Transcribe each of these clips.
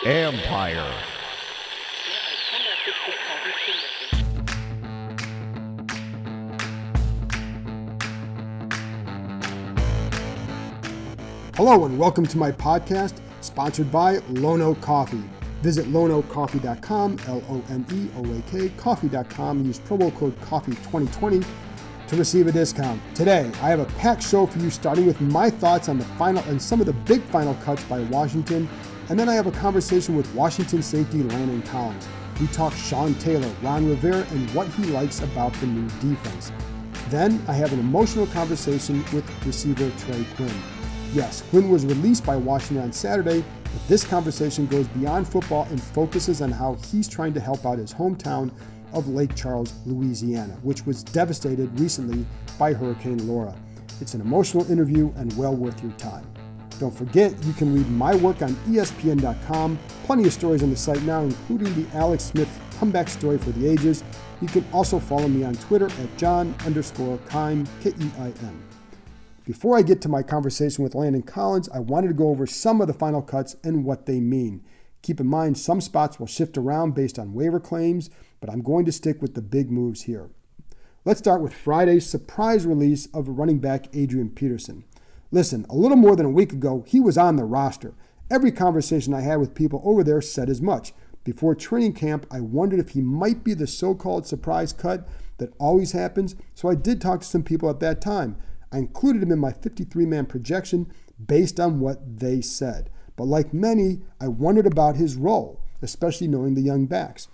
Empire. Hello and welcome to my podcast, sponsored by Lono Coffee. Visit lonocoffee.com, L-O-N-E-O-A-K, coffee.com, and use promo code COFFEE2020 to receive a discount. Today, I have a packed show for you, starting with my thoughts on the final and some of the big final cuts by Washington, and then I have a conversation with Washington safety Landon Collins. We talk Sean Taylor, Ron Rivera, and what he likes about the new defense. Then, I have an emotional conversation with receiver Trey Quinn. Yes, Quinn was released by Washington on Saturday, but this conversation goes beyond football and focuses on how he's trying to help out his hometown of Lake Charles, Louisiana, which was devastated recently by Hurricane Laura. It's an emotional interview and well worth your time. Don't forget, you can read my work on ESPN.com. Plenty of stories on the site now, including the Alex Smith comeback story for the ages. You can also follow me on Twitter at John_Keim, K-E-I-M. Before I get to my conversation with Landon Collins, I wanted to go over some of the final cuts and what they mean. Keep in mind, some spots will shift around based on waiver claims, but I'm going to stick with the big moves here. Let's start with Friday's surprise release of running back Adrian Peterson. Listen, a little more than a week ago, he was on the roster. Every conversation I had with people over there said as much. Before training camp, I wondered if he might be the so-called surprise cut that always happens, so I did talk to some people at that time. I included him in my 53-man projection based on what they said. But like many, I wondered about his role, especially knowing the young backs.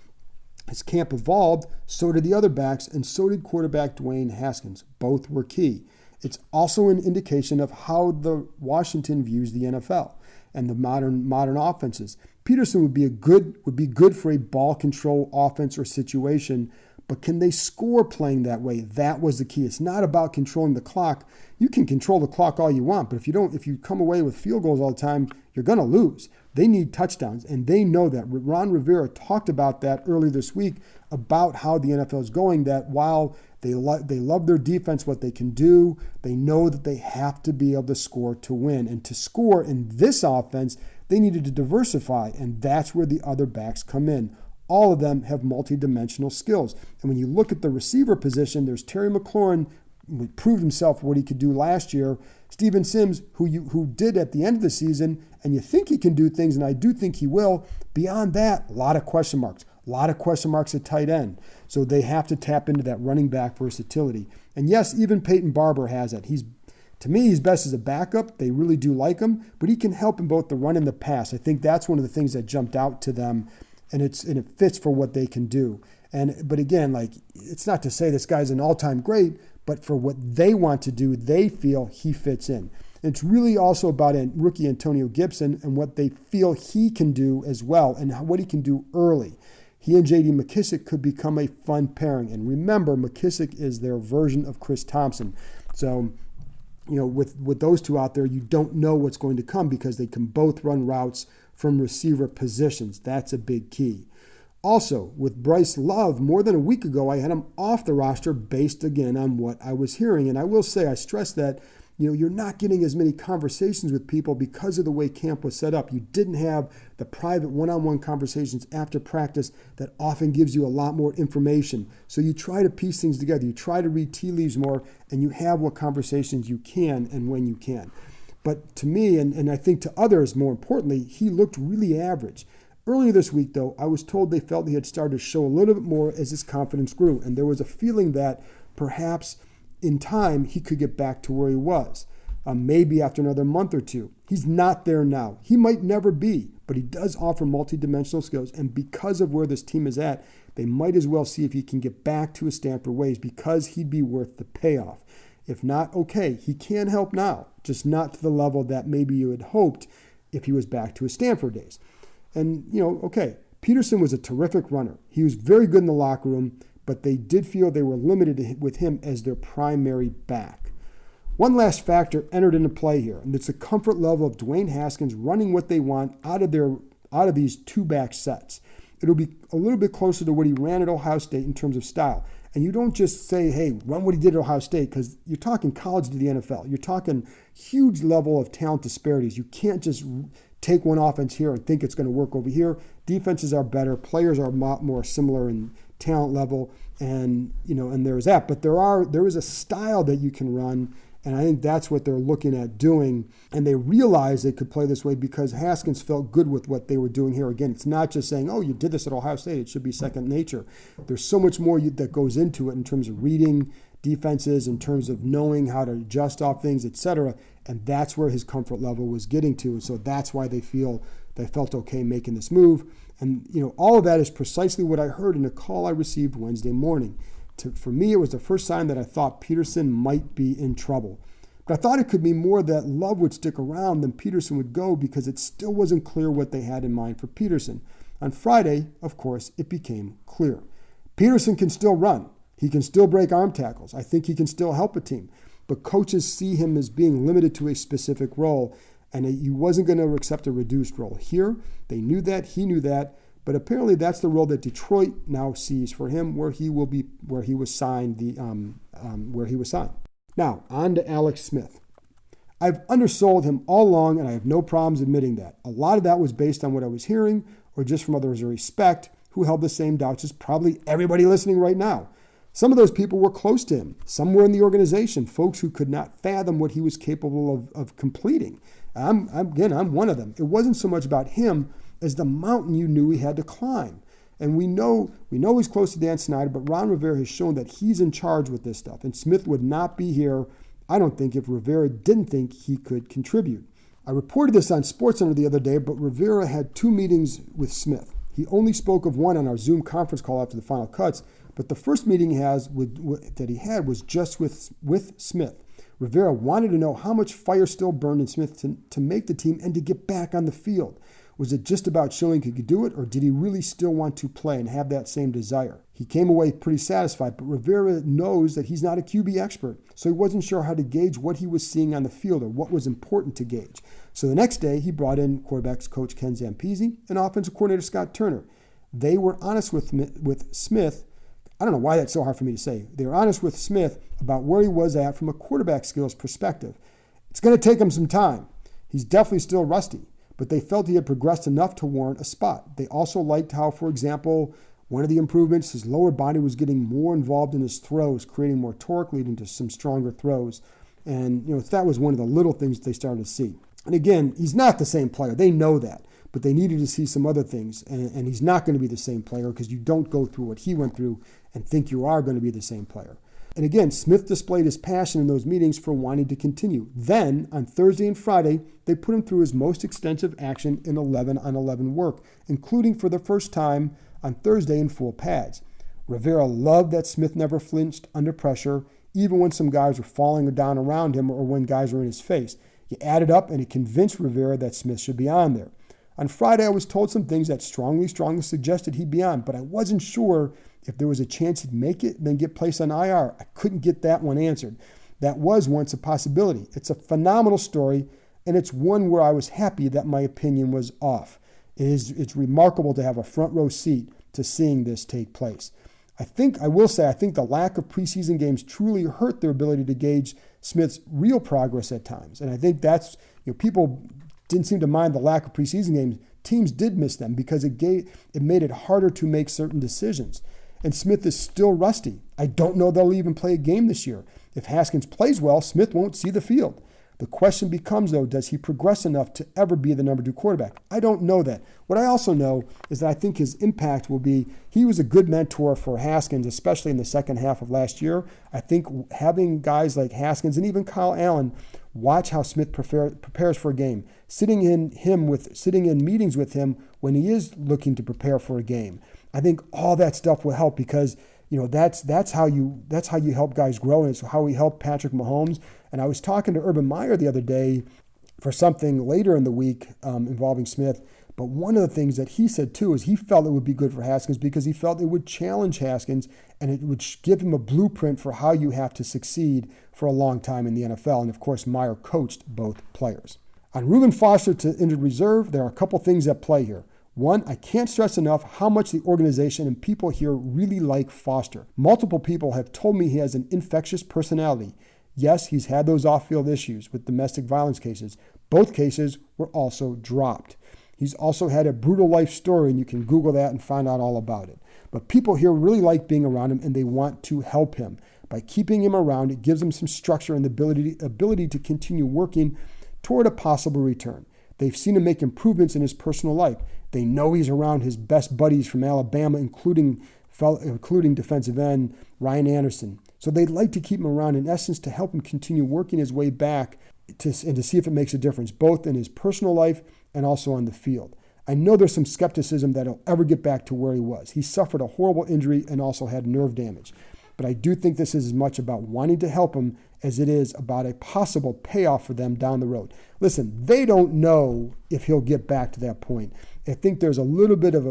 As camp evolved, so did the other backs, and so did quarterback Dwayne Haskins. Both were key. It's also an indication of how the Washington views the NFL and the modern offenses. Peterson would be good for a ball control offense or situation, but can they score playing that way? That was the key. It's not about controlling the clock. You can control the clock all you want, but if you come away with field goals all the time, you're going to lose. They need touchdowns, and they know that. Ron Rivera talked about that earlier this week, about how the NFL is going, that while they love their defense, what they can do, they know that they have to be able to score to win. And to score in this offense, they needed to diversify, and that's where the other backs come in. All of them have multi-dimensional skills. And when you look at the receiver position, there's Terry McLaurin, who proved himself what he could do last year. Steven Sims, who did at the end of the season, and you think he can do things, and I do think he will. Beyond that, a lot of question marks. A lot of question marks at tight end. So they have to tap into that running back versatility. And yes, even Peyton Barber has it. To me, he's best as a backup. They really do like him, but he can help in both the run and the pass. I think that's one of the things that jumped out to them. And it fits for what they can do. But again, it's not to say this guy's an all-time great, but for what they want to do, they feel he fits in. And it's really also about rookie Antonio Gibson and what they feel he can do as well, and what he can do early. He and J.D. McKissic could become a fun pairing. And remember, McKissic is their version of Chris Thompson. So, with those two out there, you don't know what's going to come because they can both run routes from receiver positions. That's a big key. Also, with Bryce Love, more than a week ago, I had him off the roster based, again, on what I was hearing. And I will say, I stress that, you're not getting as many conversations with people because of the way camp was set up. You didn't have the private one-on-one conversations after practice that often gives you a lot more information. So you try to piece things together. You try to read tea leaves more, and you have what conversations you can and when you can. But to me, and I think to others more importantly, he looked really average. Earlier this week, though, I was told they felt he had started to show a little bit more as his confidence grew. And there was a feeling that perhaps in time he could get back to where he was, maybe after another month or two. He's not there now. He might never be, but he does offer multidimensional skills. And because of where this team is at, they might as well see if he can get back to his Stanford ways, because he'd be worth the payoff. If not, okay, he can help now, just not to the level that maybe you had hoped if he was back to his Stanford days. And, okay, Peterson was a terrific runner. He was very good in the locker room, but they did feel they were limited with him as their primary back. One last factor entered into play here, and it's the comfort level of Dwayne Haskins running what they want out of these two-back sets. It'll be a little bit closer to what he ran at Ohio State in terms of style. And you don't just say, hey, run what he did at Ohio State, because you're talking college to the NFL. You're talking huge level of talent disparities. You can't just take one offense here and think it's going to work over here. Defenses are better. Players are a lot more similar in talent level, and there's that. But there is a style that you can run, and I think that's what they're looking at doing. And they realized they could play this way because Haskins felt good with what they were doing here. Again, it's not just saying, oh, you did this at Ohio State, it should be second nature. There's so much more that goes into it in terms of reading defenses, in terms of knowing how to adjust off things, etc. And that's where his comfort level was getting to. And so that's why they felt okay making this move. And all of that is precisely what I heard in a call I received Wednesday morning. For me, it was the first sign that I thought Peterson might be in trouble. But I thought it could be more that Love would stick around than Peterson would go, because it still wasn't clear what they had in mind for Peterson. On Friday, of course, it became clear. Peterson can still run. He can still break arm tackles. I think he can still help a team. But coaches see him as being limited to a specific role, and he wasn't going to accept a reduced role. Here, they knew that, he knew that, but apparently that's the role that Detroit now sees for him, where he was signed. Now, on to Alex Smith. I've undersold him all along, and I have no problems admitting that. A lot of that was based on what I was hearing, or just from others I respect, who held the same doubts as probably everybody listening right now. Some of those people were close to him. Some were in the organization, folks who could not fathom what he was capable of completing. I'm one of them. It wasn't so much about him as the mountain you knew he had to climb. And we know he's close to Dan Snyder, but Ron Rivera has shown that he's in charge with this stuff. And Smith would not be here, I don't think, if Rivera didn't think he could contribute. I reported this on SportsCenter the other day, but Rivera had 2 meetings with Smith. He only spoke of one on our Zoom conference call after the final cuts, but the first meeting that he had was just with Smith. Rivera wanted to know how much fire still burned in Smith to make the team and to get back on the field. Was it just about showing he could do it, or did he really still want to play and have that same desire? He came away pretty satisfied, but Rivera knows that he's not a QB expert, so he wasn't sure how to gauge what he was seeing on the field or what was important to gauge. So the next day, he brought in quarterbacks coach Ken Zampese and offensive coordinator Scott Turner. They were honest with Smith. I don't know why that's so hard for me to say. They were honest with Smith about where he was at from a quarterback skills perspective. It's going to take him some time. He's definitely still rusty, but they felt he had progressed enough to warrant a spot. They also liked how, for example, one of the improvements, his lower body was getting more involved in his throws, creating more torque, leading to some stronger throws. And that was one of the little things they started to see. And again, he's not the same player. They know that, but they needed to see some other things. And he's not going to be the same player, because you don't go through what he went through and think you are going to be the same player. And again, Smith displayed his passion in those meetings for wanting to continue. Then, on Thursday and Friday, they put him through his most extensive action in 11-on-11 work, including for the first time on Thursday in full pads. Rivera loved that Smith never flinched under pressure, even when some guys were falling down around him or when guys were in his face. He added up, and it convinced Rivera that Smith should be on there. On Friday, I was told some things that strongly suggested he'd be on, but I wasn't sure if there was a chance he'd make it and then get placed on IR. I couldn't get that one answered. That was once a possibility. It's a phenomenal story, and it's one where I was happy that my opinion was off. It's remarkable to have a front row seat to seeing this take place. I think the lack of preseason games truly hurt their ability to gauge Smith's real progress at times. And I think that's, people didn't seem to mind the lack of preseason games. Teams did miss them because it made it harder to make certain decisions. And Smith is still rusty. I don't know they'll even play a game this year. If Haskins plays well, Smith won't see the field. The question becomes, though, does he progress enough to ever be the number 2 quarterback? I don't know that. What I also know is that I think his impact will be, he was a good mentor for Haskins, especially in the second half of last year. I think having guys like Haskins and even Kyle Allen watch how Smith prepares for a game, sitting in meetings with him when he is looking to prepare for a game. I think all that stuff will help, because that's how you help guys grow, and it's how we help Patrick Mahomes. And I was talking to Urban Meyer the other day for something later in the week involving Smith. But one of the things that he said too is he felt it would be good for Haskins because he felt it would challenge Haskins and it would give him a blueprint for how you have to succeed for a long time in the NFL. And of course, Meyer coached both players. On Reuben Foster to injured reserve, there are a couple things at play here. One, I can't stress enough how much the organization and people here really like Foster. Multiple people have told me he has an infectious personality. Yes, he's had those off-field issues with domestic violence cases. Both cases were also dropped. He's also had a brutal life story, and you can Google that and find out all about it. But people here really like being around him, and they want to help him. By keeping him around, it gives him some structure and the ability to continue working toward a possible return. They've seen him make improvements in his personal life. They know he's around his best buddies from Alabama, including defensive end Ryan Anderson. So they'd like to keep him around, in essence, to help him continue working his way back and to see if it makes a difference, both in his personal life and also on the field. I know there's some skepticism that he'll ever get back to where he was. He suffered a horrible injury and also had nerve damage. But I do think this is as much about wanting to help him as it is about a possible payoff for them down the road. Listen, they don't know if he'll get back to that point. I think there's a little bit of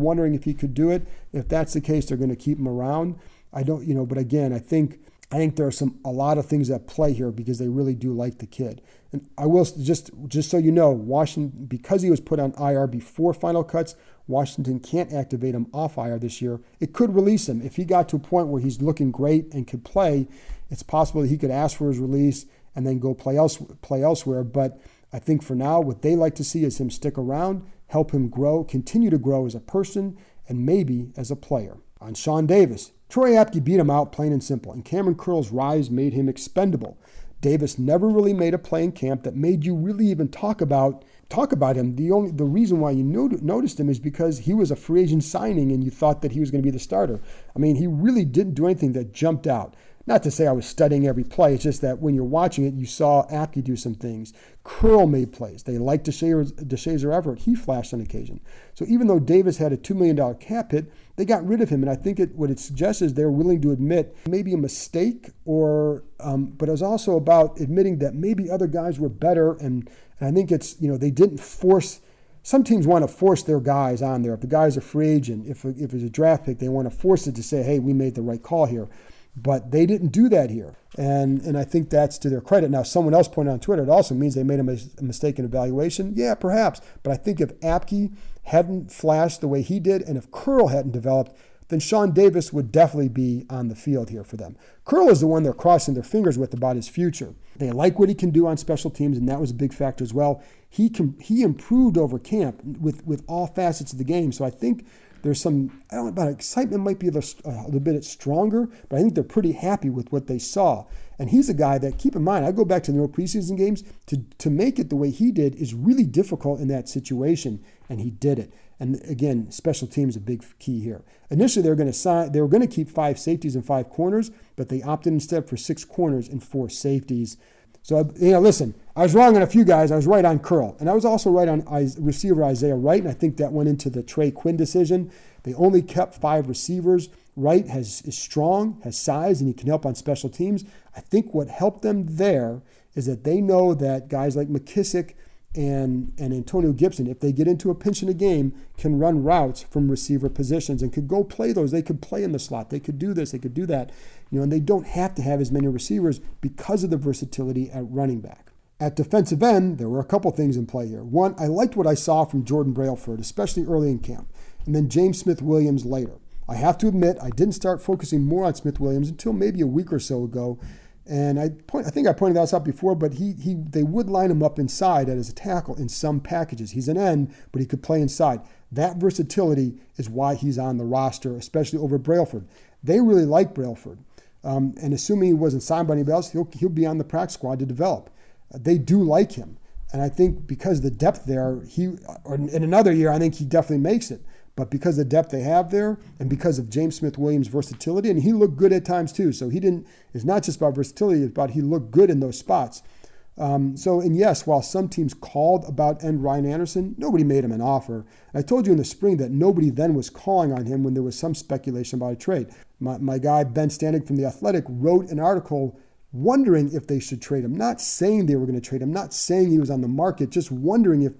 wondering if he could do it. If that's the case, they're going to keep him around. But again, I think there are a lot of things at play here because they really do like the kid. And I will just so you know, Washington, because he was put on IR before final cuts, Washington can't activate him off IR this year. It could release him. If he got to a point where he's looking great and could play, it's possible that he could ask for his release and then go play elsewhere. But I think for now, what they like to see is him stick around, help him grow, continue to grow as a person, and maybe as a player. On Sean Davis, Troy Apke beat him out plain and simple, and Cameron Curl's rise made him expendable. Davis never really made a play in camp that made you really even talk about him. The reason why you noticed him is because he was a free agent signing and you thought that he was going to be the starter. I mean, he really didn't do anything that jumped out. Not to say I was studying every play. It's just that when you're watching it, you saw Apke do some things. Curl made plays. They liked DeShazer Everett. He flashed on occasion. So even though Davis had a $2 million cap hit, they got rid of him. And I think what it suggests is they're willing to admit maybe a mistake, but it was also about admitting that maybe other guys were better. And I think it's, they didn't force. Some teams want to force their guys on there. If the guy's a free agent, if it's a draft pick, they want to force it to say, hey, we made the right call here. But they didn't do that here. And I think that's to their credit. Now, someone else pointed on Twitter, it also means they made a mistake in evaluation. Yeah, perhaps. But I think if Apke hadn't flashed the way he did, and if Curl hadn't developed, then Sean Davis would definitely be on the field here for them. Curl is the one they're crossing their fingers with about his future. They like what he can do on special teams, and that was a big factor as well. He improved over camp with all facets of the game. So I think there's some, I don't know about excitement might be a little bit stronger, but I think they're pretty happy with what they saw. And he's a guy that, keep in mind, I go back to the preseason games, to make it the way he did is really difficult in that situation, and he did it. And again, special teams is a big key here. Initially, they were going to keep 5 safeties and 5 corners, but they opted instead for 6 corners and 4 safeties. So, listen, I was wrong on a few guys. I was right on Curl. And I was also right on receiver Isaiah Wright, and I think that went into the Trey Quinn decision. They only kept 5 receivers. Wright is strong, has size, and he can help on special teams. I think what helped them there is that they know that guys like McKissick and Antonio Gibson, if they get into a pinch in a game, can run routes from receiver positions and could go play those. They could play in the slot. They could do this. They could do that. And they don't have to have as many receivers because of the versatility at running back. At defensive end, there were a couple things in play here. One, I liked what I saw from Jordan Brailford, especially early in camp, and then James Smith-Williams later. I have to admit, I didn't start focusing more on Smith-Williams until maybe a week or so ago. And I think I pointed this out before, but they would line him up inside as a tackle in some packages. He's an end, but he could play inside. That versatility is why he's on the roster, especially over Brailford. They really like Brailford. And assuming he wasn't signed by anybody else, he'll be on the practice squad to develop. They do like him. And I think because of the depth there, in another year, I think he definitely makes it. But because of the depth they have there and because of James Smith-Williams' versatility, and he looked good at times too. So it's not just about versatility, it's about he looked good in those spots. And yes, while some teams called about end Ryan Anderson, nobody made him an offer. I told you in the spring that nobody then was calling on him when there was some speculation about a trade. My guy, Ben Stanek from The Athletic, wrote an article wondering if they should trade him. Not saying they were going to trade him, not saying he was on the market, just wondering if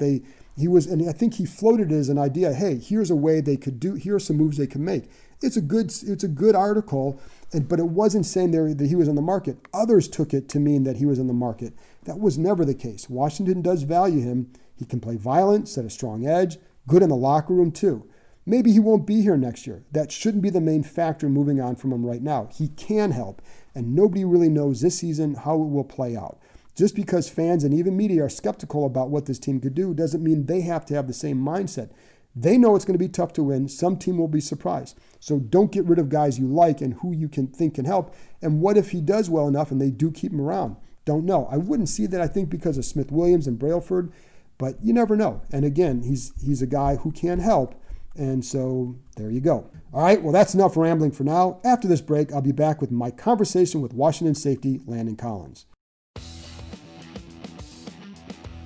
he was, and I think he floated it as an idea, hey, here's a way they could do, here are some moves they can make. It's a good article, but it wasn't saying that he was on the market. Others took it to mean that he was on the market. That was never the case. Washington does value him. He can play violent, set a strong edge, good in the locker room too. Maybe he won't be here next year. That shouldn't be the main factor moving on from him right now. He can help, and nobody really knows this season how it will play out. Just because fans and even media are skeptical about what this team could do doesn't mean they have to have the same mindset. They know it's going to be tough to win. Some team will be surprised. So don't get rid of guys you like and who you can think can help. And what if he does well enough and they do keep him around? Don't know. I wouldn't see that, I think, because of Smith Williams and Brailford, but you never know. And again, he's a guy who can help. And so there you go. All right, well, that's enough rambling for now. After this break, I'll be back with my conversation with Washington safety Landon Collins.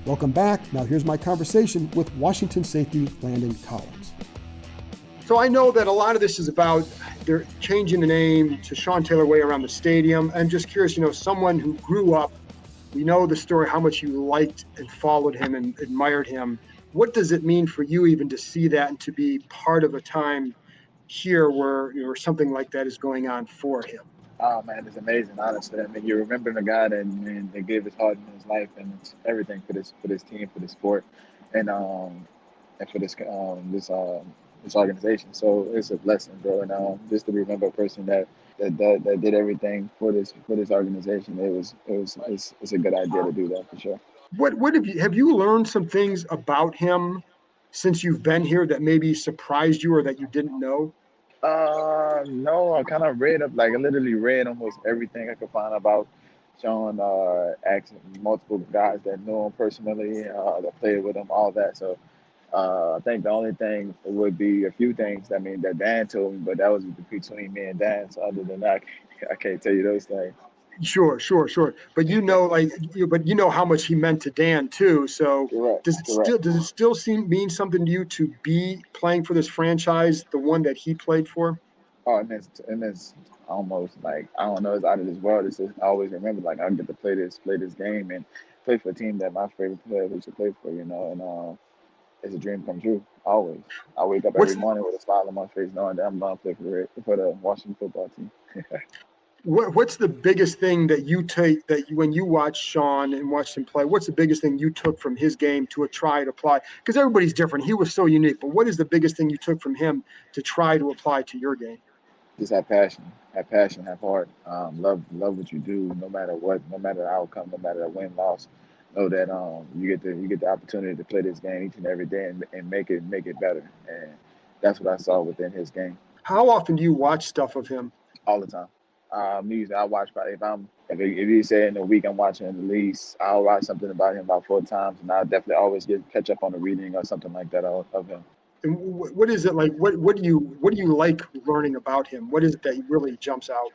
Welcome back. Now here's my conversation with Washington safety Landon Collins. So I know that a lot of this is about they're changing the name to Sean Taylor Way around the stadium. I'm just curious, someone who grew up, we know the story, how much you liked and followed him and admired him. What does it mean for you even to see that and to be part of a time here where something like that is going on for him? Oh man, it's amazing, honestly. I mean, you're remembering a guy that gave his heart in his life and it's everything for this team, for the sport, and for this organization. So it's a blessing, bro. And just to remember a person that did everything for this organization, it's a good idea to do that for sure. What have you learned some things about him since you've been here that maybe surprised you or that you didn't know? No, I kind of I literally read almost everything I could find about Sean, asking multiple guys that know him personally, that played with him, all that. So I think the only thing would be a few things, that Dan told me, but that was between me and Dan. So other than that, I can't tell you those things. Sure. But how much he meant to Dan too. So Correct, does it still mean something to you to be playing for this franchise, the one that he played for? Oh, and it's almost like, I don't know, it's out of this world. It's just, I always remember like I get to play this game and play for a team that my favorite player used to play for, and it's a dream come true. Always, I wake up every What's morning with a smile on my face, knowing that I'm gonna play for the Washington football team. what's the biggest thing that you take when you watch Sean and watched him play? What's the biggest thing you took from his game to try to apply? Because everybody's different. He was so unique. But what is the biggest thing you took from him to try to apply to your game? Just have heart. Love what you do, no matter what, no matter the outcome, no matter the win loss. Know that you get the opportunity to play this game each and every day and make it better. And that's what I saw within his game How often do you watch stuff of him? all the time. Usually I watch probably if you say in a week I'm watching at least, I'll watch something about him about 4 times, and I'll definitely always catch up on the reading or something like that of him. And what is it like? What do you like learning about him? What is it that really jumps out?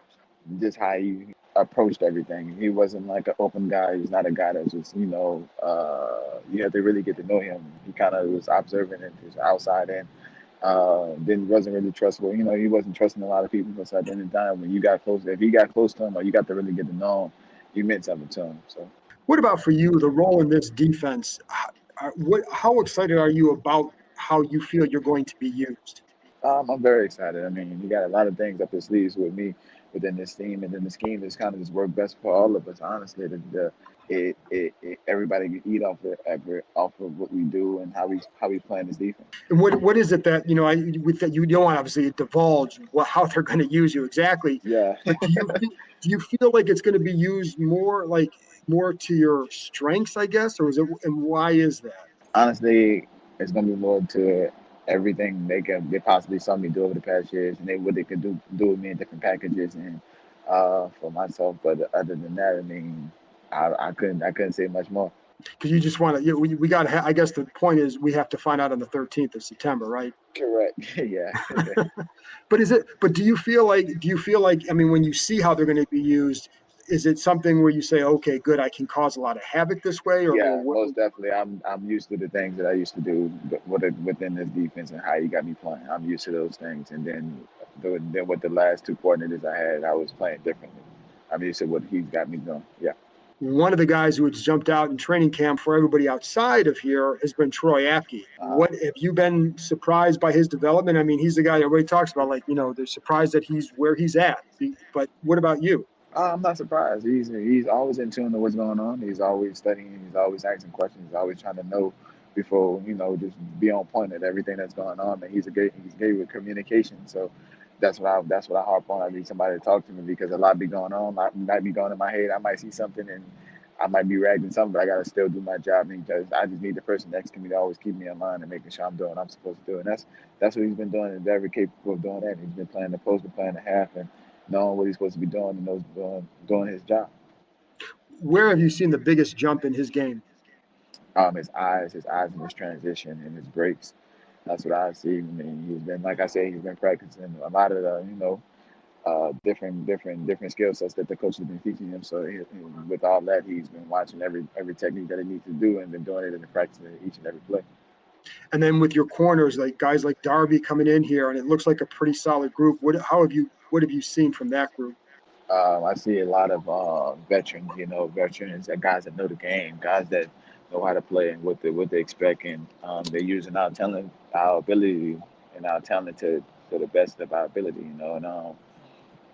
Just how he approached everything. He wasn't like an open guy. He's not a guy that just, you have to really get to know him. He kind of was observant and was outside in. Then wasn't really trustable. He wasn't trusting a lot of people. But at the end of the time, when you got close, if you got close to him or you got to really get to know him, you meant something to him. So, What about for you, the role in this defense? How excited are you about how you feel you're going to be used? I'm very excited. I mean, he got a lot of things up his sleeves with me within this team, and then the scheme is kind of just worked best for all of us. Honestly, everybody can eat off of what we do and how we play in this defense. And what is it that with that you don't obviously divulge how they're going to use you exactly? Yeah. But do you feel like it's going to be used more to your strengths, I guess, or is it? And why is that? Honestly, it's gonna be more to everything they possibly saw me do over the past years, and what they could do with me in different packages and for myself. But other than that, I mean, I couldn't say much more. Because you just want to, we got to, I guess the point is we have to find out on the 13th of September, right? Correct. Yeah. But do you feel like, I mean, when you see how they're going to be used, is it something where you say, okay, good, I can cause a lot of havoc this way? Or Yeah, what? most definitely. I'm used to the things that I used to do within this defense and how you got me playing. I'm used to those things, and then with the last two coordinators I had, I was playing differently. I'm used to what he's got me doing. Yeah. One of the guys who has jumped out in training camp for everybody outside of here has been Troy Apke. Uh, What have you been surprised by his development? I mean, he's the guy everybody talks about, like, they're surprised that he's where he's at. But what about you? I'm not surprised. He's always in tune to what's going on. He's always studying. He's always asking questions. He's always trying to know before just be on point at everything that's going on. And he's great with communication. So that's what I harp on. I need somebody to talk to me because a lot be going on. A lot might be going in my head. I might see something and I might be ragging something, but I gotta still do my job because I just need the person next to me to always keep me in line and making sure I'm doing what I'm supposed to do. And that's what he's been doing and very capable of doing that. He's been playing the post, been playing the half, and knowing what he's supposed to be doing and knows doing his job. Where have you seen the biggest jump in his game? His eyes, and his transition and his breaks. That's what I see. I mean, he's been, like I said, he's been practicing a lot of the, different skill sets that the coach has been teaching him. So with all that, he's been watching every technique that he needs to do and been doing it in the practice in each and every play. And then with your corners, like guys like Darby coming in here, and it looks like a pretty solid group. What have you seen from that group? I see a lot of veterans, veterans that guys that know the game, guys that know how to play and what they expect, and they're using our talent, our ability, and our talent to the best of our ability,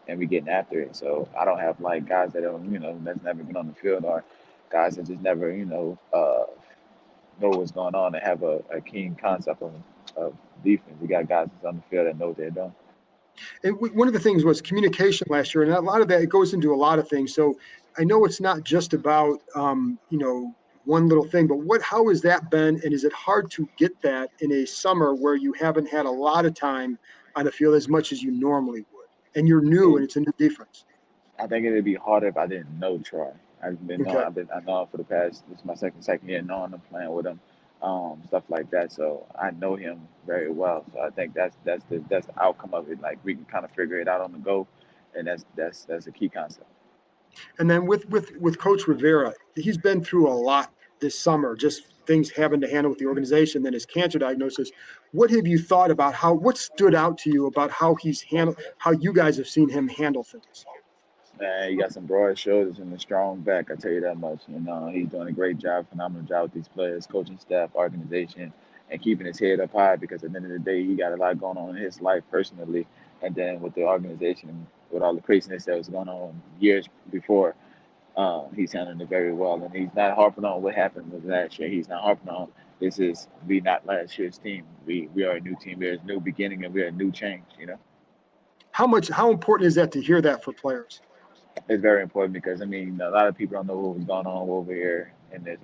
and we getting after it. So I don't have like guys that don't, that's never been on the field or guys that just never, know what's going on and have a keen concept of defense. We got guys that's on the field that know what they're doing. And one of the things was communication last year, and a lot of that, it goes into a lot of things. So I know it's not just about one little thing, but how has that been? And is it hard to get that in a summer where you haven't had a lot of time on the field as much as you normally would, and you're new It, and it's a new defense? I think it'd be harder if I didn't know Troy. Okay. I know him for the past. This is my second year knowing him, playing with him, stuff like that. So I know him very well. So I think that's the outcome of it. Like we can kind of figure it out on the go, and that's a key concept. And then with Coach Rivera, he's been through a lot this summer, just things having to handle with the organization, then his cancer diagnosis. What have you thought about what stood out to you about how you guys have seen him handle things? Man, he got some broad shoulders and a strong back. I tell you that much. He's doing a great job, phenomenal job with these players, coaching staff, organization, and keeping his head up high. Because at the end of the day, he got a lot going on in his life personally, and then with the organization, with all the craziness that was going on years before, he's handling it very well. And he's not harping on what happened with last year. He's not harping on we not last year's team. We are a new team. We're a new beginning, and we're a new change. How important is that to hear that for players? It's very important because I mean a lot of people don't know what was going on over here and there's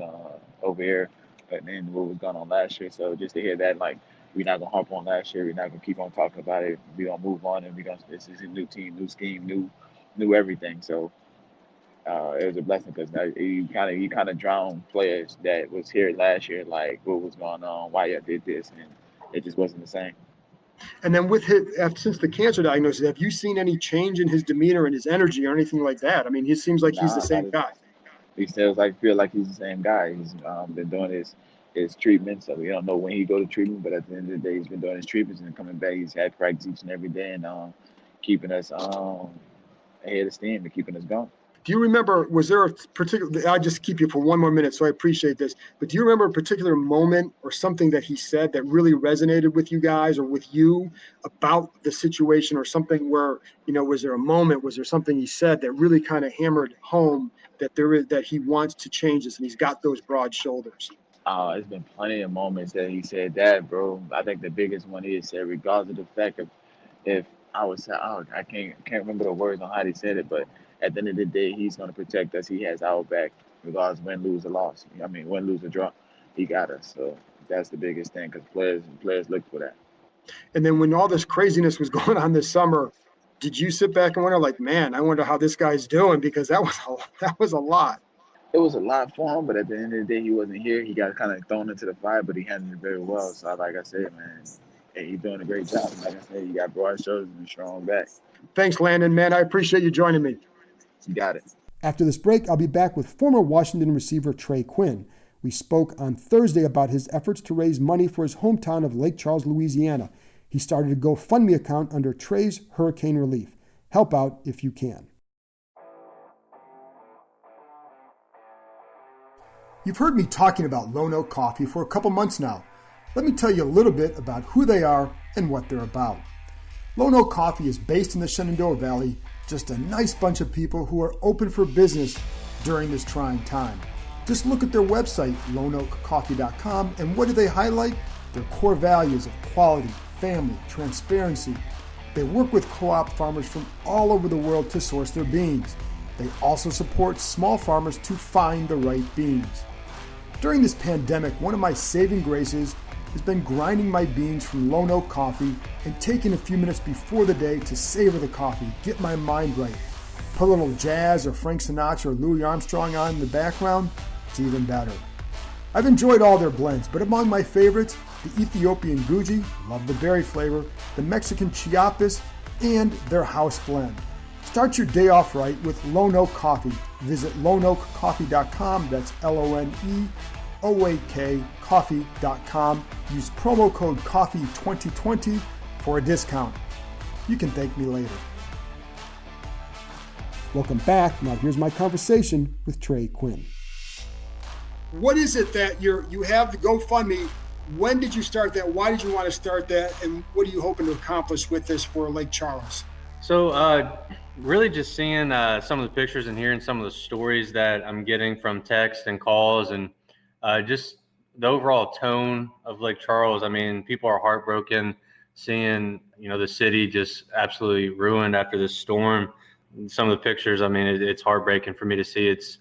over here, but then what was going on last year. So just to hear that, like we're not gonna harp on last year, we're not gonna keep on talking about it. We gonna move on and we gonna this is a new team, new scheme, new everything. So it was a blessing because you kind of drowned players that was here last year, like what was going on, why you did this, and it just wasn't the same. And then since the cancer diagnosis, have you seen any change in his demeanor and his energy or anything like that? I mean, he seems like he's the Nah, same not as guy. he still feel like he's the same guy. He's been doing his treatment, so we don't know when he go to treatment. But at the end of the day, he's been doing his treatments and coming back. He's had practice each and every day and keeping us ahead of steam and keeping us going. Do you remember, was there a particular, I'll just keep you for one more minute, so I appreciate this, but do you remember a particular moment or something that he said that really resonated with you guys or with you about the situation or something where, was there a moment, was there something he said that really kind of hammered home that he wants to change this and he's got those broad shoulders? There's been plenty of moments that he said that, bro. I think the biggest one is said, regardless of the fact of if I can't remember the words on how he said it, but at the end of the day, he's going to protect us. He has our back, regardless win, lose, or loss. I mean, win, lose, or draw, he got us. So that's the biggest thing because players look for that. And then when all this craziness was going on this summer, did you sit back and wonder, like, man, I wonder how this guy's doing? Because that was a lot. It was a lot for him, but at the end of the day, he wasn't here. He got kind of thrown into the fire, but he handled it very well. So, like I said, man, hey, he's doing a great job. Like I said, he got broad shoulders and a strong back. Thanks, Landon, man. I appreciate you joining me. You got it. After this break, I'll be back with former Washington receiver Trey Quinn. We spoke on Thursday about his efforts to raise money for his hometown of Lake Charles, Louisiana. He started a GoFundMe account under Trey's Hurricane Relief. Help out if you can. You've heard me talking about Lone Oak Coffee for a couple months now. Let me tell you a little bit about who they are and what they're about. Lone Oak Coffee is based in the Shenandoah Valley, just a nice bunch of people who are open for business during this trying time. Just look at their website, loneoakcoffee.com, and what do they highlight? Their core values of quality, family, transparency. They work with co-op farmers from all over the world to source their beans. They also support small farmers to find the right beans. During this pandemic, one of my saving graces has been grinding my beans from Lone Oak Coffee and taking a few minutes before the day to savor the coffee, get my mind right. Put a little jazz or Frank Sinatra or Louis Armstrong on in the background, it's even better. I've enjoyed all their blends, but among my favorites, the Ethiopian Guji, love the berry flavor, the Mexican Chiapas, and their house blend. Start your day off right with Lone Oak Coffee. Visit loneoakcoffee.com, that's LONEOAK coffee.com. Use promo code COFFEE2020 for a discount. You can thank me later. Welcome back. Now here's my conversation with Trey Quinn. What is it that you have the GoFundMe? When did you start that? Why did you want to start that? And what are you hoping to accomplish with this for Lake Charles? So really just seeing some of the pictures and hearing some of the stories that I'm getting from text and calls, and just the overall tone of Lake Charles. I mean, people are heartbroken seeing, the city just absolutely ruined after this storm. Some of the pictures, I mean, it's heartbreaking for me to see. It's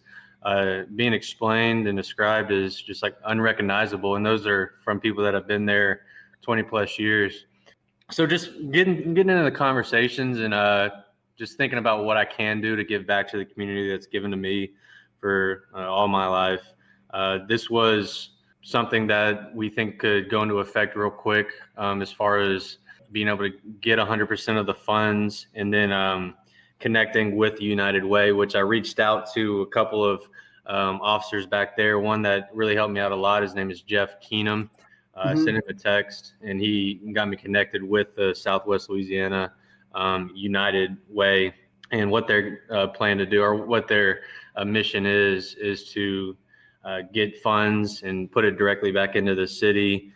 being explained and described as just like unrecognizable. And those are from people that have been there 20 plus years. So just getting into the conversations and just thinking about what I can do to give back to the community that's given to me for all my life. This was something that we think could go into effect real quick, as far as being able to get 100% of the funds, and then connecting with United Way, which I reached out to a couple of officers back there. One that really helped me out a lot, his name is Jeff Keenum. I sent him a text, and he got me connected with the Southwest Louisiana United Way, and what they're planning to do, or what their mission is to get funds and put it directly back into the city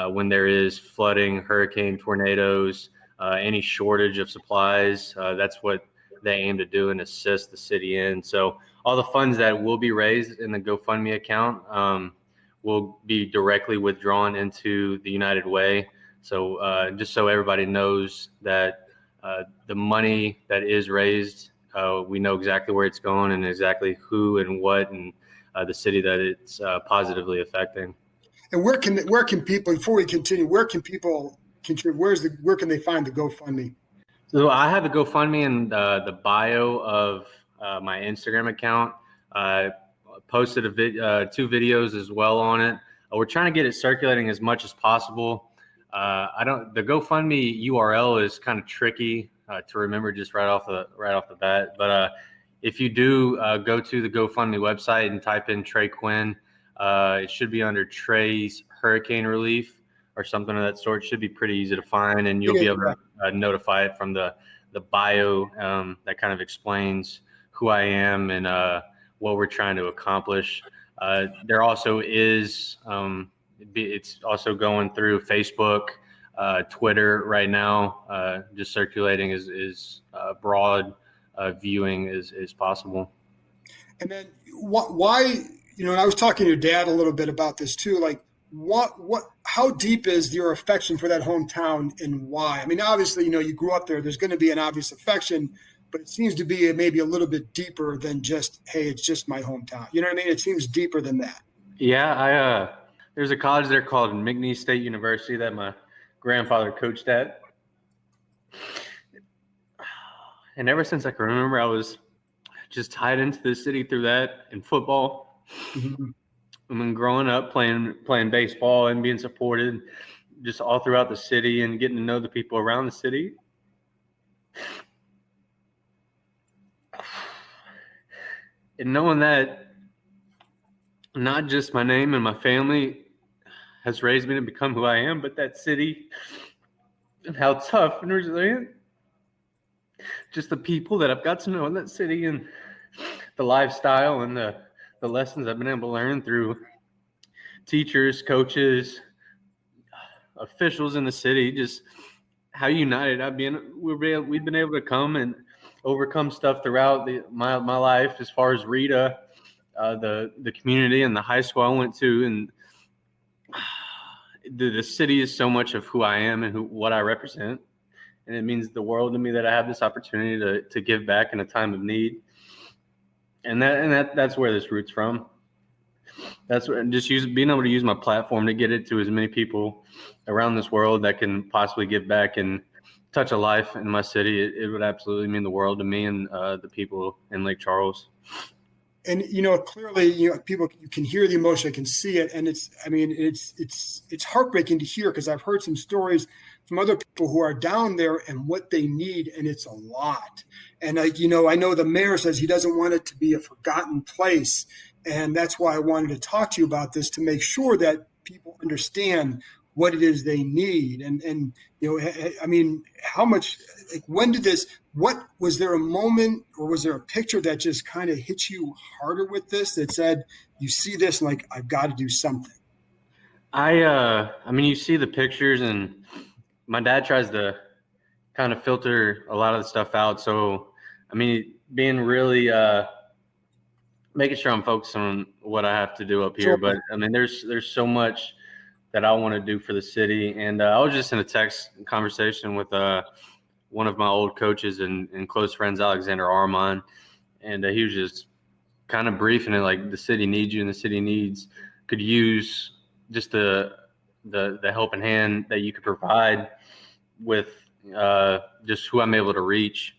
when there is flooding, hurricane, tornadoes, any shortage of supplies. That's what they aim to do and assist the city in. So all the funds that will be raised in the GoFundMe account will be directly withdrawn into the United Way. So just so everybody knows that the money that is raised, we know exactly where it's going and exactly who and what, and the city that it's positively affecting. And where can people, before we continue, where can people contribute? Where can they find the GoFundMe? So I have the GoFundMe in the bio of my Instagram account. I posted two videos as well on it. We're trying to get it circulating as much as possible. The GoFundMe URL is kind of tricky to remember just right off the bat. But if you do go to the GoFundMe website and type in Trey Quinn, it should be under Trey's Hurricane Relief or something of that sort. It should be pretty easy to find, and you'll be able to notify it from the bio that kind of explains who I am and what we're trying to accomplish. There also is, it's also going through Facebook, Twitter right now, just circulating as broad viewing as possible. And then why, and I was talking to your dad a little bit about this too, like how deep is your affection for that hometown and why? I mean, obviously, you grew up there, there's going to be an obvious affection, but it seems to be maybe a little bit deeper than just, hey, it's just my hometown. You know what I mean? It seems deeper than that. Yeah. There's a college there called McNeese State University that my grandfather coached at. And ever since I can remember, I was just tied into the city through that and football. Mm-hmm. And then growing up playing baseball and being supported just all throughout the city and getting to know the people around the city. And knowing that not just my name and my family has raised me to become who I am, but that city and how tough and resilient, just the people that I've got to know in that city and the lifestyle and the the lessons I've been able to learn through teachers, coaches, officials in the city, just how united we've been able to come and overcome stuff throughout my life, as far as Rita, the community and the high school I went to, and the city is so much of who I am and what I represent, and it means the world to me that I have this opportunity to give back in a time of need, and that's where this roots from. That's what, just being able to use my platform to get it to as many people around this world that can possibly give back and touch a life in my city. It would absolutely mean the world to me and the people in Lake Charles. And clearly, people, you can hear the emotion, I can see it, and it's heartbreaking to hear, because I've heard some stories from other people who are down there and what they need, and it's a lot. And I know the mayor says he doesn't want it to be a forgotten place, and that's why I wanted to talk to you about this, to make sure that people understand what it is they need. And how much, like, when did this, was there a moment, or was there a picture that just kind of hit you harder with this, that said, you see this and like, I've got to do something? You see the pictures, and my dad tries to kind of filter a lot of the stuff out. So, being really, making sure I'm focused on what I have to do up here. But there's so much that I want to do for the city. And I was just in a text conversation with one of my old coaches and close friends, Alexander Armand, and he was just kind of briefing it like, the city needs you, and the city could use just the helping hand that you could provide with just who I'm able to reach.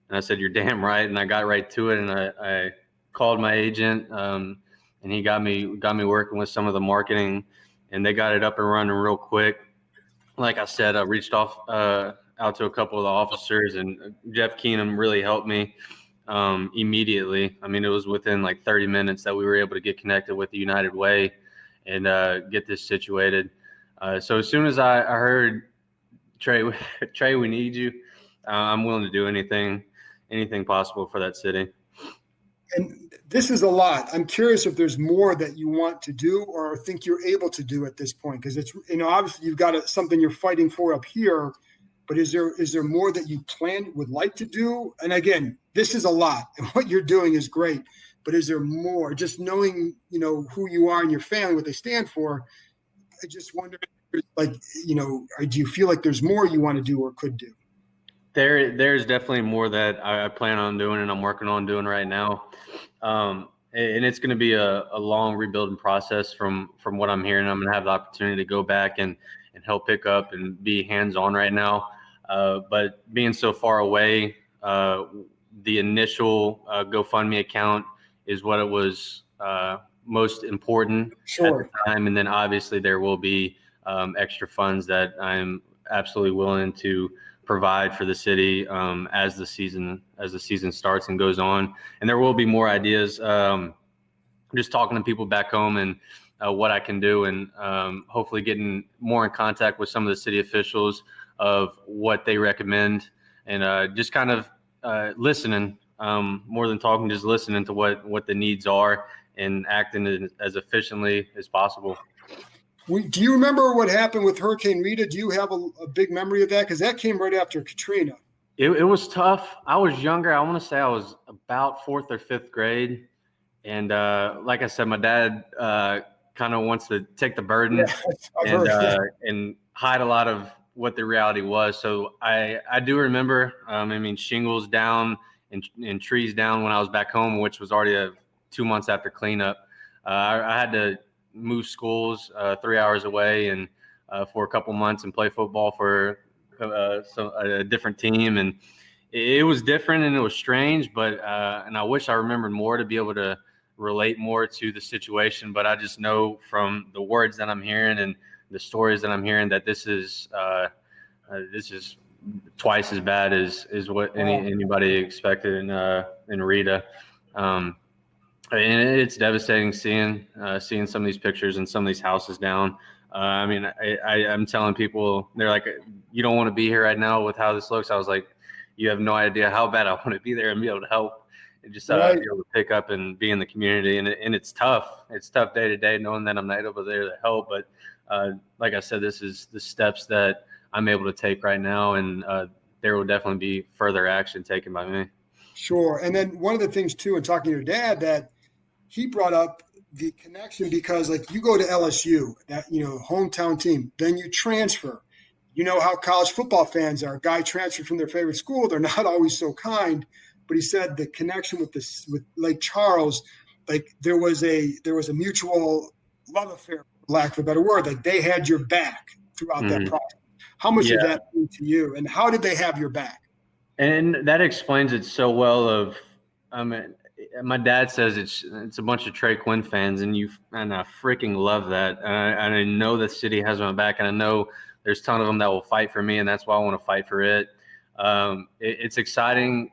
And I said, you're damn right. And I got right to it, and I called my agent, and he got me working with some of the marketing, and they got it up and running real quick. Like I said, I reached out to a couple of the officers, and Jeff Keenum really helped me immediately. It was within like 30 minutes that we were able to get connected with the United Way and get this situated. So as soon as I heard, Trey, we need you, I'm willing to do anything possible for that city. And this is a lot. I'm curious if there's more that you want to do or think you're able to do at this point, because it's, obviously you've got something you're fighting for up here, but is there more that you would like to do? And again, this is a lot, and what you're doing is great, but is there more? Just knowing, who you are and your family, what they stand for, I just wonder, like, do you feel like there's more you want to do or could do? There's definitely more that I plan on doing, and I'm working on doing right now. And it's going to be a long rebuilding process from what I'm hearing. I'm going to have the opportunity to go back and help pick up and be hands-on right now. But being so far away, the initial GoFundMe account is what it was most important at the time. And then obviously there will be extra funds that I'm absolutely willing to provide for the city as the season starts and goes on. And there will be more ideas. Just talking to people back home and what I can do, and hopefully getting more in contact with some of the city officials of what they recommend, and just kind of listening more than talking, just listening to what the needs are and acting as efficiently as possible. Do you remember what happened with Hurricane Rita? Do you have a big memory of that? Because that came right after Katrina. It was tough. I was younger. I want to say I was about 4th or 5th grade. And like I said, my dad kind of wants to take the burden and hide a lot of what the reality was. So I do remember, shingles down and trees down when I was back home, which was already 2 months after cleanup. I had to move schools 3 hours away and for a couple months and play football for a different team. And it was different and it was strange, but and I wish I remembered more to be able to relate more to the situation. But I just know from the words that I'm hearing and the stories that I'm hearing that this is twice as bad as what anybody expected in Rita. And it's devastating seeing some of these pictures and some of these houses down. I'm telling people, they're like, you don't want to be here right now with how this looks. I was like, you have no idea how bad I want to be there and be able to help just Right. be able to pick up and be in the community. And it's tough. It's tough day to day knowing that I'm not able there to help. But like I said, this is the steps that I'm able to take right now. And there will definitely be further action taken by me. Sure. And then one of the things too, in talking to your dad, that he brought up the connection, because like you go to LSU, that, hometown team, then you transfer. You know how college football fans are. A guy transferred from their favorite school, they're not always so kind. But he said the connection with Lake Charles, like there was a mutual love affair, for lack of a better word. Like they had your back throughout that process. How much did that mean to you, and how did they have your back? And that explains it so well. My dad says it's a bunch of Trey Quinn fans, and I freaking love that. And I know the city has my back, and I know there's a ton of them that will fight for me, and that's why I want to fight for it. It's exciting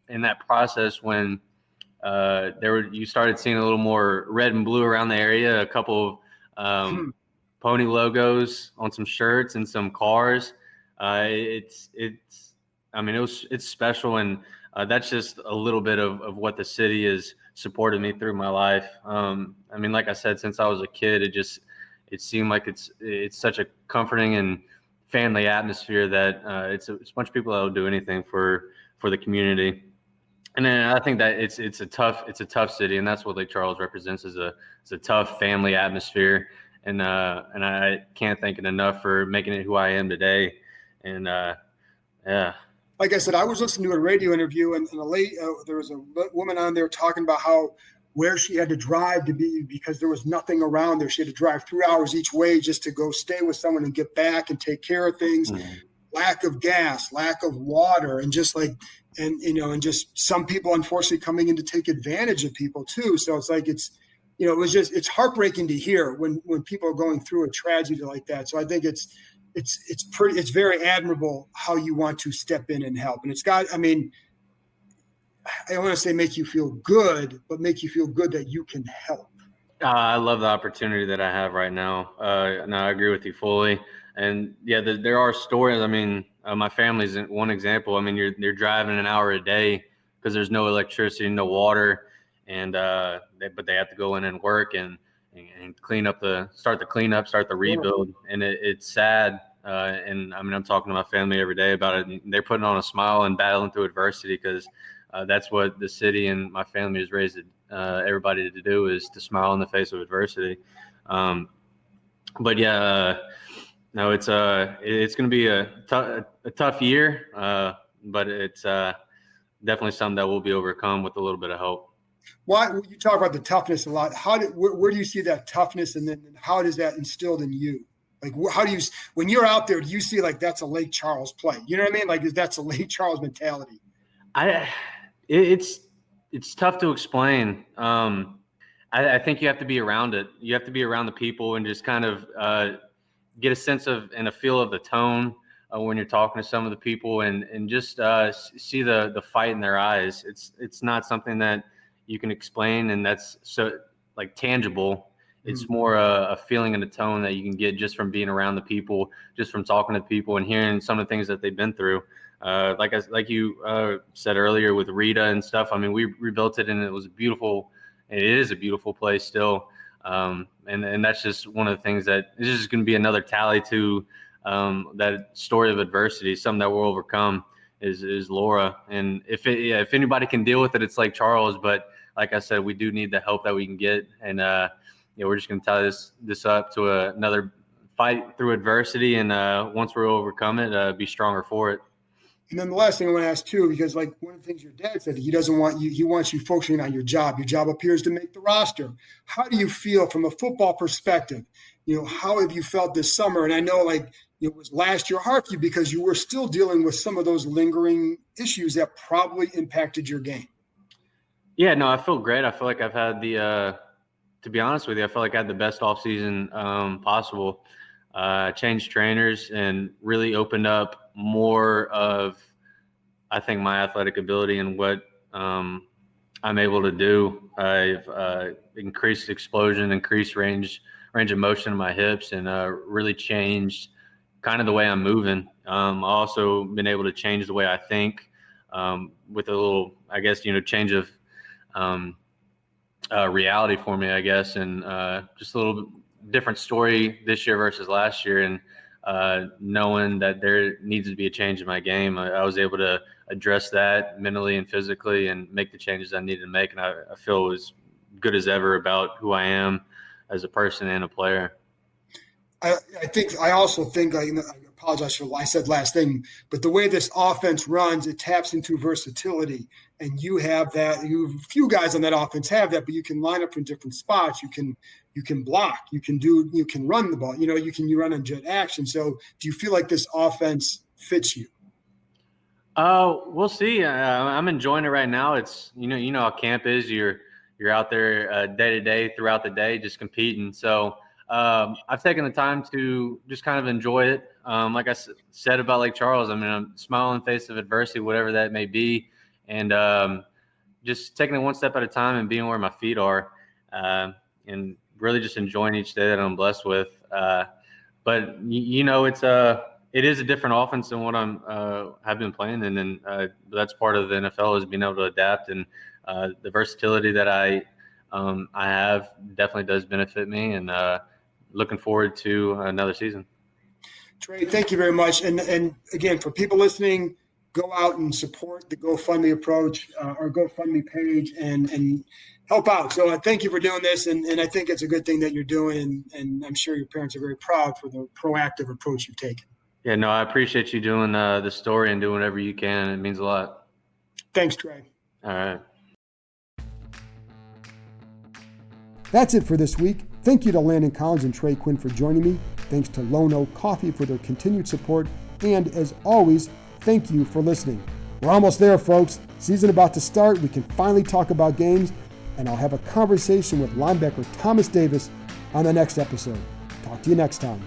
in that process when you started seeing a little more red and blue around the area, a couple of pony logos on some shirts and some cars. It's special, and that's just a little bit of what the city has supported me through my life. Like I said, since I was a kid, it seemed like it's such a comforting and family atmosphere that it's a bunch of people that will do anything for the community. And then I think that it's a tough city, and that's what Lake Charles represents, is a tough family atmosphere. And I can't thank it enough for making it who I am today. And yeah. Like I said, I was listening to a radio interview, and there was a woman on there talking about where she had to drive to be, because there was nothing around there. She had to drive 3 hours each way just to go stay with someone and get back and take care of things. Mm-hmm. Lack of gas, lack of water, and just some people unfortunately coming in to take advantage of people too. So it's like it's heartbreaking to hear when people are going through a tragedy like that. So I think it's very admirable how you want to step in and help. And it's got, I don't want to say make you feel good, but make you feel good that you can help. I love the opportunity that I have right now. And I agree with you fully. And yeah, there are stories. My family's one example. You're driving an hour a day because there's no electricity, no water, and but they have to go in and work and clean up start the cleanup, start the rebuild. And it's sad. And I'm talking to my family every day about it, and they're putting on a smile and battling through adversity, because that's what the city and my family has raised everybody to do, is to smile in the face of adversity. But yeah, no, it's going to be a tough year, but it's definitely something that will be overcome with a little bit of help. Why you talk about the toughness a lot? Where do you see that toughness, and then how does that instilled in you? Like, how do you, when you're out there, do you see like that's a Lake Charles play? You know what I mean? Like, that's a Lake Charles mentality. It's tough to explain. I think you have to be around it. You have to be around the people and just kind of get a sense of and a feel of the tone when you're talking to some of the people, and just see the fight in their eyes. It's not something that you can explain, and that's so like tangible. It's more a feeling and a tone that you can get just from being around the people, just from talking to people and hearing some of the things that they've been through. Like you said earlier with Rita and stuff. We rebuilt it, and it was beautiful. It is a beautiful place still. And that's just one of the things that is just going to be another tally to that story of adversity, something that we'll overcome is Laura. And if anybody can deal with it, it's Lake Charles. But like I said, we do need the help that we can get. And, we're just going to tie this up to another fight through adversity. And once we overcome it, be stronger for it. And then the last thing I want to ask too, because like one of the things your dad said, he doesn't want you, he wants you focusing on your job. Your job appears to make the roster. How do you feel from a football perspective? How have you felt this summer? And I know it was last year hard for you because you were still dealing with some of those lingering issues that probably impacted your game. Yeah, no, I feel great. I feel like I've had to be honest with you, I feel like I had the best offseason possible. Changed trainers and really opened up more of, I think, my athletic ability and what I'm able to do. I've increased explosion, increased range of motion in my hips, and really changed kind of the way I'm moving. Also been able to change the way I think with a little, I guess, change of reality for me, I guess, and just a little different story this year versus last year. And knowing that there needs to be a change in my game, I was able to address that mentally and physically and make the changes I needed to make. And I feel as good as ever about who I am as a person and a player. I also think, I apologize for what I said last thing, but the way this offense runs, it taps into versatility. And you have that. Few guys on that offense have that, but you can line up in different spots. You can block. You can run the ball. You run in jet action. So do you feel like this offense fits you? We'll see. I'm enjoying it right now. It's you know how camp is. You're out there day to day throughout the day, just competing. So I've taken the time to just kind of enjoy it. Like I said about Lake Charles, I mean, I'm smiling in the face of adversity, whatever that may be, and just taking it one step at a time and being where my feet are, and really just enjoying each day that I'm blessed with. But it is a different offense than what have been playing in, and that's part of the NFL is being able to adapt, and the versatility that I have definitely does benefit me, and looking forward to another season. Trey, thank you very much. And again, for people listening, go out and support the GoFundMe approach, our GoFundMe page, and help out. So thank you for doing this, and I think it's a good thing that you're doing, and I'm sure your parents are very proud for the proactive approach you've taken. Yeah, no, I appreciate you doing the story and doing whatever you can. It means a lot. Thanks, Trey. All right. That's it for this week. Thank you to Landon Collins and Trey Quinn for joining me. Thanks to Lone Oak Coffee for their continued support. And as always, thank you for listening. We're almost there, folks. Season about to start. We can finally talk about games, and I'll have a conversation with linebacker Thomas Davis on the next episode. Talk to you next time.